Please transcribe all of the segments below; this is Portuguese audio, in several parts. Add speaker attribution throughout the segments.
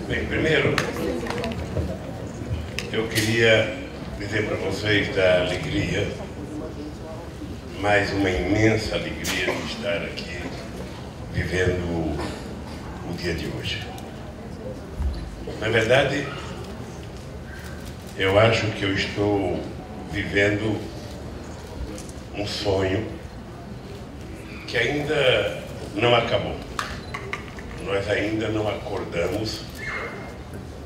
Speaker 1: Bem, primeiro, eu queria dizer para vocês da alegria, mais uma imensa alegria de estar aqui vivendo o dia de hoje. Na verdade, eu acho que eu estou vivendo um sonho que ainda não acabou. Nós ainda não acordamos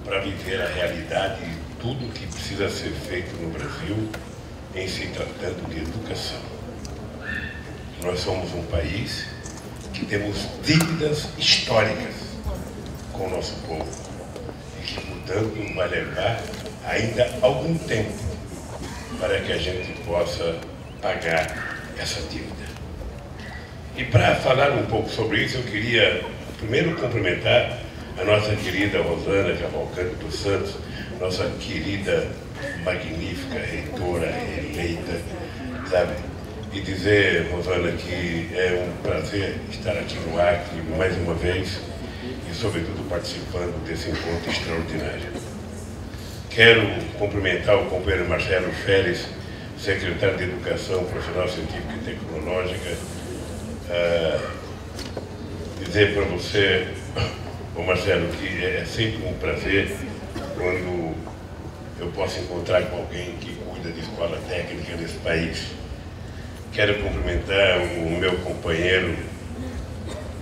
Speaker 1: para viver a realidade de tudo que precisa ser feito no Brasil em se tratando de educação. Nós somos um país que temos dívidas históricas com o nosso povo e que, portanto, vai levar ainda algum tempo para que a gente possa pagar essa dívida. E para falar um pouco sobre isso, eu queria primeiro cumprimentar a nossa querida Rosana Cavalcante dos Santos, nossa querida, magnífica reitora eleita, sabe? E dizer, Rosana, que é um prazer estar aqui no Acre mais uma vez e, sobretudo, participando desse encontro extraordinário. Quero cumprimentar o companheiro Marcelo Félix, secretário de Educação Profissional Científica e Tecnológica, dizer para você, ô Marcelo, que é sempre um prazer quando eu posso encontrar com alguém que cuida de escola técnica nesse país. Quero cumprimentar o meu companheiro,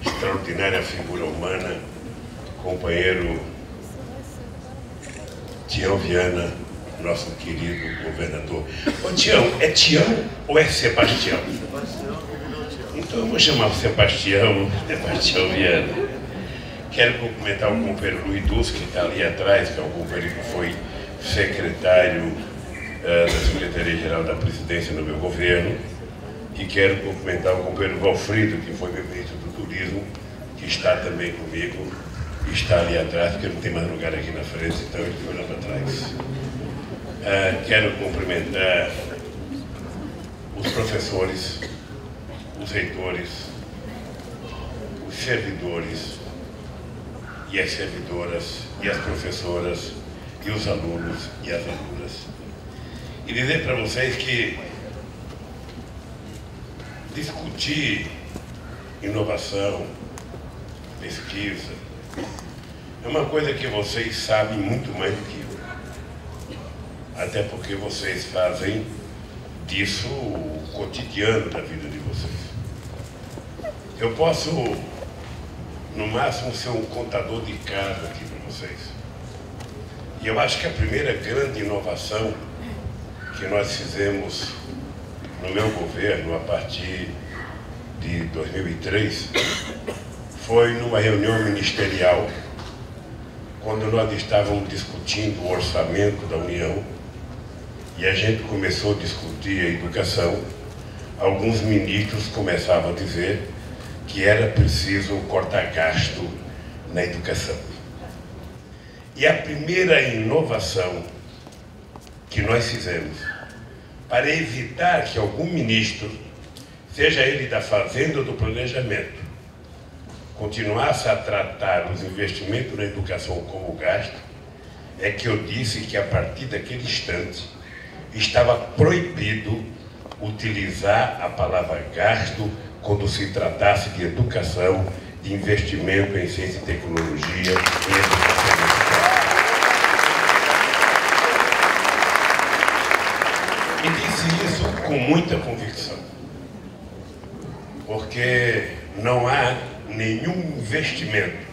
Speaker 1: extraordinária figura humana, companheiro Tião Viana, nosso querido governador. Ô Tião, é Tião ou é Sebastião? Então eu vou chamar o Sebastião Viana. Quero cumprimentar o companheiro Luiz Dus, que está ali atrás, que é o companheiro que foi secretário da Secretaria-Geral da Presidência no meu governo. E quero cumprimentar o companheiro Valfrido, que foi meu ministro do Turismo, que está também comigo, e está ali atrás, porque não tem mais lugar aqui na frente, então ele foi lá para trás. Quero cumprimentar os professores, os reitores, os servidores e as servidoras e as professoras e os alunos e as alunas. E dizer para vocês que discutir inovação, pesquisa, é uma coisa que vocês sabem muito mais do que eu. Até porque vocês fazem disso o cotidiano da vida de vocês. Eu posso, no máximo, ser um contador de casa aqui para vocês. E eu acho que a primeira grande inovação que nós fizemos no meu governo, a partir de 2003, foi numa reunião ministerial, quando nós estávamos discutindo o orçamento da União, e a gente começou a discutir a educação. Alguns ministros começavam a dizer que era preciso cortar gasto na educação. E a primeira inovação que nós fizemos para evitar que algum ministro, seja ele da Fazenda ou do Planejamento, continuasse a tratar os investimentos na educação como gasto, é que eu disse que a partir daquele instante estava proibido utilizar a palavra gasto quando se tratasse de educação, de investimento em ciência e tecnologia e educação musical. E disse isso com muita convicção, porque não há nenhum investimento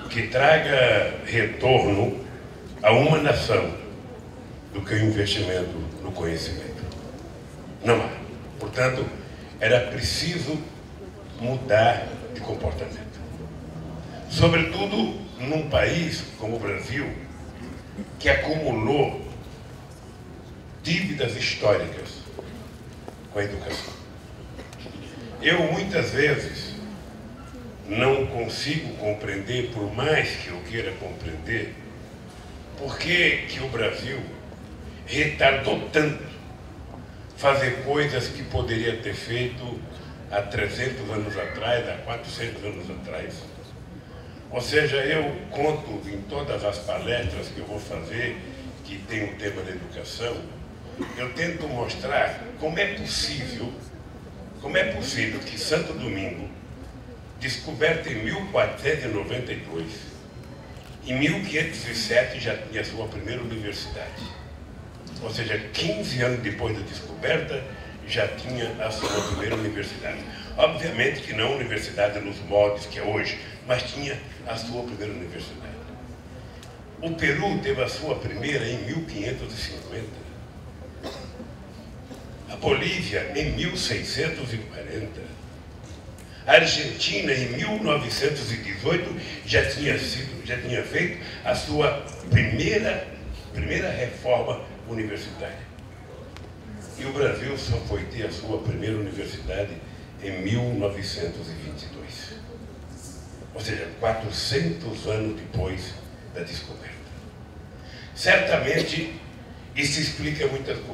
Speaker 1: que traga retorno a uma nação do que o investimento no conhecimento. Não há. Portanto, era preciso mudar de comportamento. Sobretudo num país como o Brasil, que acumulou dívidas históricas com a educação. Eu, muitas vezes, não consigo compreender, por mais que eu queira compreender, por que o Brasil retardou tanto fazer coisas que poderia ter feito há 300 anos atrás, há 400 anos atrás. Ou seja, eu conto em todas as palestras que eu vou fazer, que tem o tema da educação, eu tento mostrar como é possível que Santo Domingo, descoberto em 1492, em 1507 já tinha a sua primeira universidade. Ou seja, 15 anos depois da descoberta, já tinha a sua primeira universidade. Obviamente que não universidade nos moldes que é hoje, mas tinha a sua primeira universidade. O Peru teve a sua primeira em 1550. A Bolívia em 1640. A Argentina em 1918 já tinha feito a sua primeira reforma universitária. E o Brasil só foi ter a sua primeira universidade em 1922. Ou seja, 400 anos depois da descoberta. Certamente, isso explica muitas coisas.